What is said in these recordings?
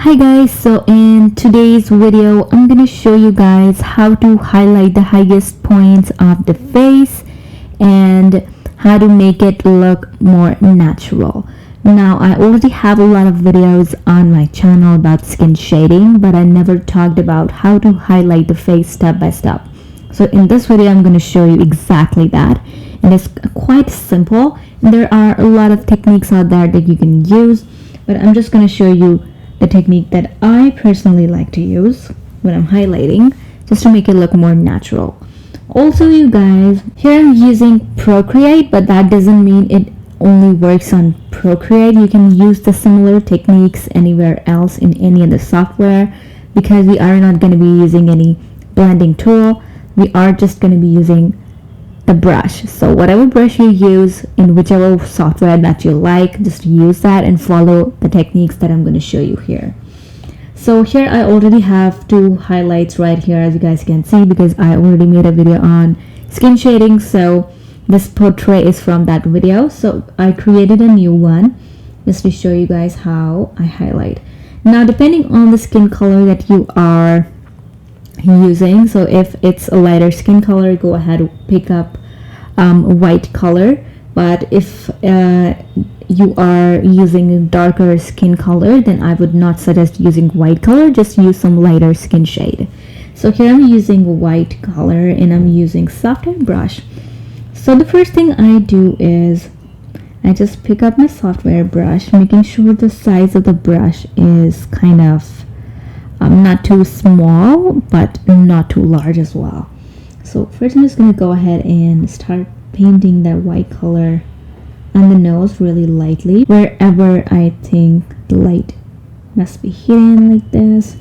Hi guys, so in today's video I'm gonna show you guys how to highlight the highest points of the face and how to make it look more natural. Now I already have a lot of videos on my channel about skin shading, but I never talked about how to highlight the face step by step. So in this video I'm going to show you exactly that, and it's quite simple. There are a lot of techniques out there that you can use, but I'm just going to show you the technique that I personally like to use when I'm highlighting, just to make it look more natural. Also, you guys, here I'm using Procreate, but that doesn't mean it only works on Procreate. You can use the similar techniques anywhere else in any other software, because we are not going to be using any blending tool. We are just going to be using the brush. So whatever brush you use in whichever software that you like, just use that and follow the techniques that I'm going to show you here. So here I already have two highlights right here, as you guys can see, because I already made a video on skin shading. So this portrait is from that video. So I created a new one just to show you guys how I highlight. Now, depending on the skin color that you are using, so if it's a lighter skin color, go ahead and pick up white color. But if you are using a darker skin color, then I would not suggest using white color. Just use some lighter skin shade. So here I'm using white color and I'm using softer brush. So the first thing I do is I just pick up my software brush, making sure the size of the brush is kind of not too small but not too large as well. So first I'm just going to go ahead and start painting that white color on the nose really lightly, wherever I think the light must be hitting, like this.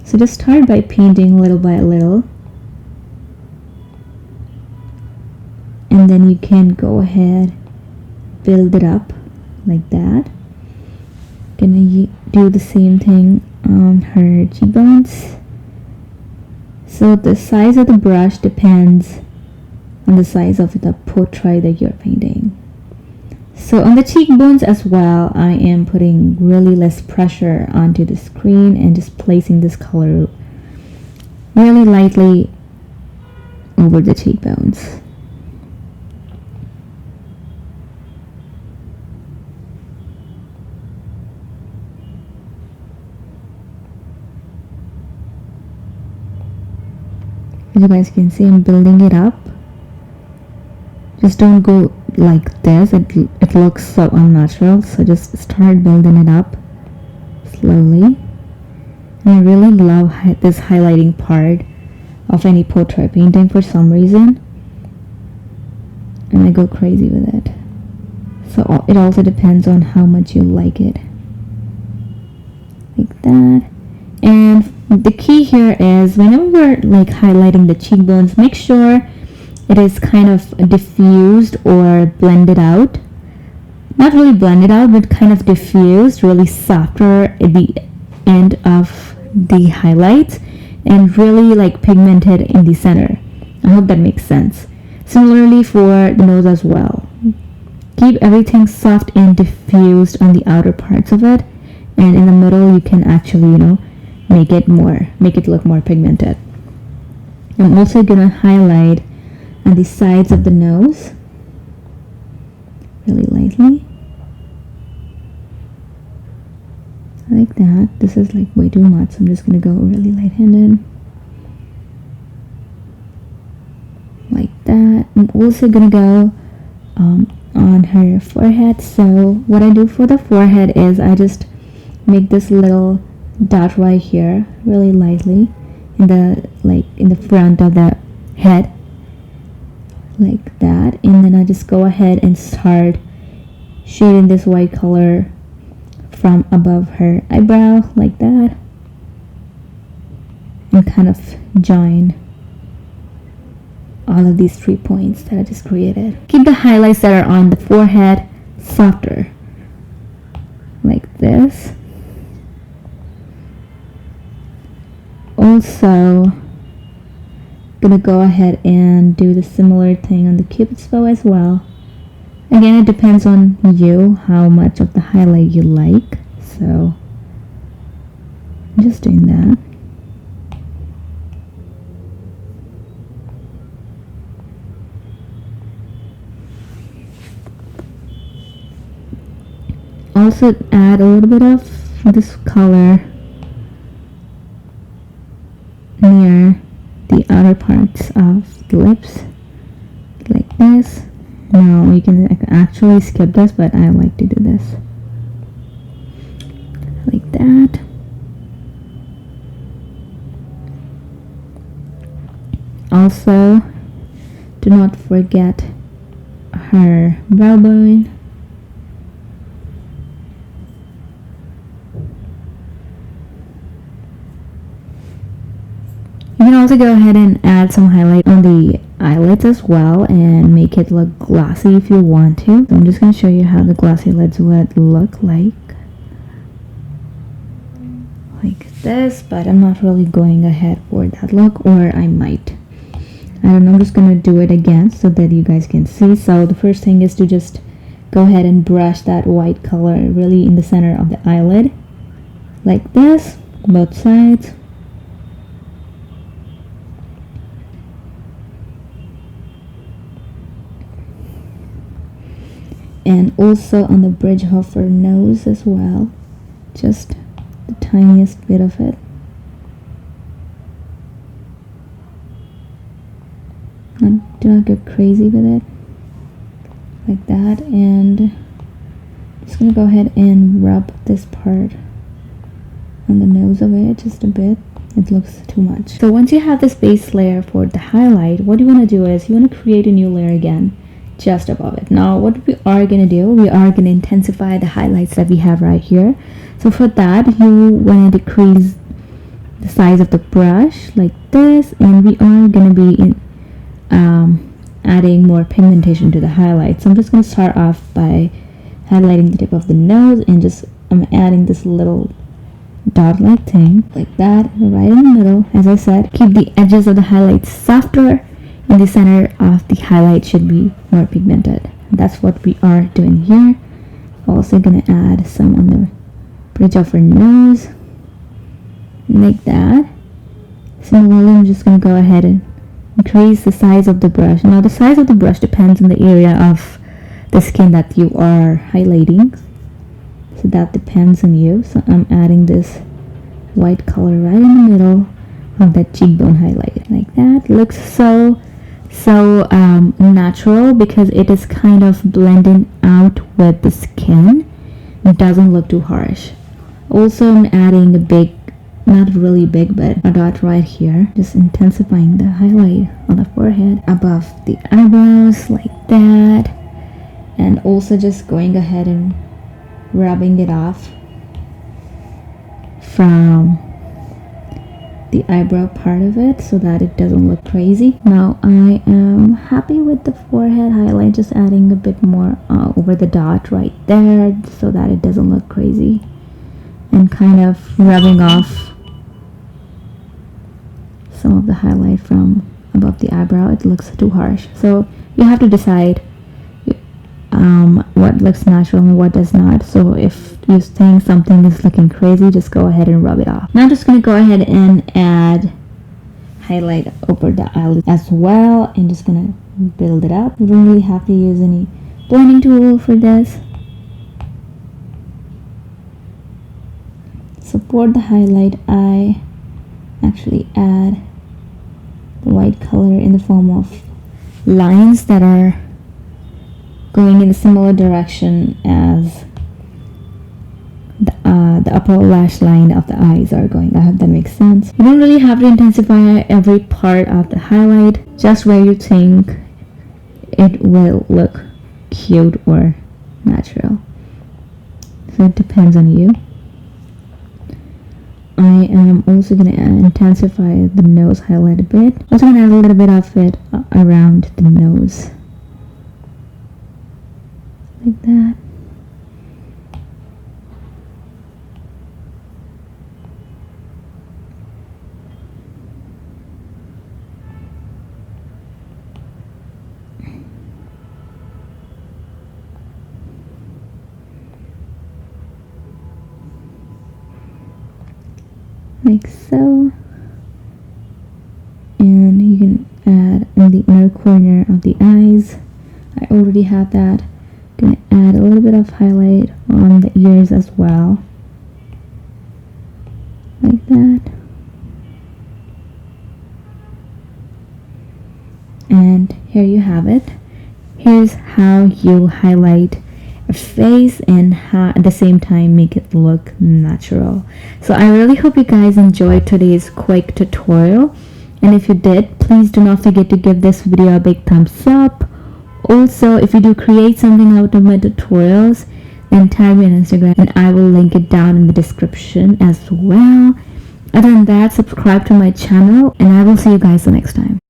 So just start by painting little by little, and then you can go ahead, build it up like that. Gonna do the same thing on her cheekbones. So the size of the brush depends on the size of the portrait that you're painting. So on the cheekbones as well, I am putting really less pressure onto the screen and just placing this color really lightly over the cheekbones. As you guys can see, I'm building it up. Just don't go like this, it looks so unnatural. So just start building it up slowly. And I really love this highlighting part of any portrait painting for some reason, and I go crazy with it. So it also depends on how much you like it, like that. And the key here is, whenever we're like highlighting the cheekbones, make sure it is kind of diffused or blended out. Not really blended out, but kind of diffused, really softer at the end of the highlights, and really like pigmented in the center. I hope that makes sense. Similarly for the nose as well. Keep everything soft and diffused on the outer parts of it, and in the middle you can actually, make it look more pigmented. I'm also gonna highlight on the sides of the nose really lightly, like that. This is like way too much, so I'm just gonna go really light-handed, like that. I'm also gonna go on her forehead. So what I do for the forehead is I just make this little dot right here really lightly in the front of the head, like that. And then I just go ahead and start shading this white color from above her eyebrow, like that, and kind of join all of these 3 points that I just created. Keep the highlights that are on the forehead softer, like this. Also gonna go ahead and do the similar thing on the cupid's bow as well. Again, it depends on you how much of the highlight you like. So just doing that. Also add a little bit of this color near the outer parts of the lips, like this. Now you can actually skip this, but I like to do this like that. Also, do not forget her brow bone. You can also go ahead and add some highlight on the eyelids as well and make it look glossy if you want to. So I'm just going to show you how the glossy lids would look like this, but I'm not really going ahead for that look, or I might. I don't know, I'm just going to do it again so that you guys can see. So the first thing is to just go ahead and brush that white color really in the center of the eyelid, like this, both sides. And also on the bridge of her nose as well, just the tiniest bit of it. Do not get crazy with it, like that. And I'm just gonna go ahead and rub this part on the nose of it just a bit. It looks too much. So once you have this base layer for the highlight, what you want to do is you want to create a new layer again just above it. Now what we are going to do, we are going to intensify the highlights that we have right here. So for that, you want to decrease the size of the brush like this, and we are going to be adding more pigmentation to the highlight. So I'm just going to start off by highlighting the tip of the nose, and I'm adding this little dot like thing like that right in the middle. As I said, keep the edges of the highlights softer, and the center of the highlight should be more pigmented. That's what we are doing here. Also gonna add some on the bridge of her nose like that. Similarly, I'm just gonna go ahead and increase the size of the brush. Now the size of the brush depends on the area of the skin that you are highlighting, so that depends on you. So I'm adding this white color right in the middle of that cheekbone highlight like that. Looks so natural because it is kind of blending out with the skin. It doesn't look too harsh. Also, I'm adding a big, not really big, but a dot right here, just intensifying the highlight on the forehead above the eyebrows like that, and also just going ahead and rubbing it off from the eyebrow part of it so that it doesn't look crazy. Now I am happy with the forehead highlight, just adding a bit more over the dot right there so that it doesn't look crazy, and kind of rubbing off some of the highlight from above the eyebrow. It looks too harsh, so you have to decide what looks natural and what does not. So if you think something is looking crazy, just go ahead and rub it off. Now I'm just going to go ahead and add highlight over the eyelid as well, and just going to build it up. You don't really have to use any blending tool for this. So for the highlight, I actually add the white color in the form of lines that are going in a similar direction as the upper lash line of the eyes are going. I hope that makes sense. You don't really have to intensify every part of the highlight, just where you think it will look cute or natural. So it depends on you. I am also going to intensify the nose highlight a bit. Also going to add a little bit of it around the nose. Like that. like so. And you can add in the inner corner of the eyes. I already have that. Gonna add a little bit of highlight on the ears as well, like that. And here you have it. Here's how you highlight a face and how at the same time make it look natural. So I really hope you guys enjoyed today's quick tutorial, and if you did, please do not forget to give this video a big thumbs up. Also, if you do create something out of my tutorials, then tag me on Instagram and I will link it down in the description as well. Other than that, subscribe to my channel and I will see you guys the next time.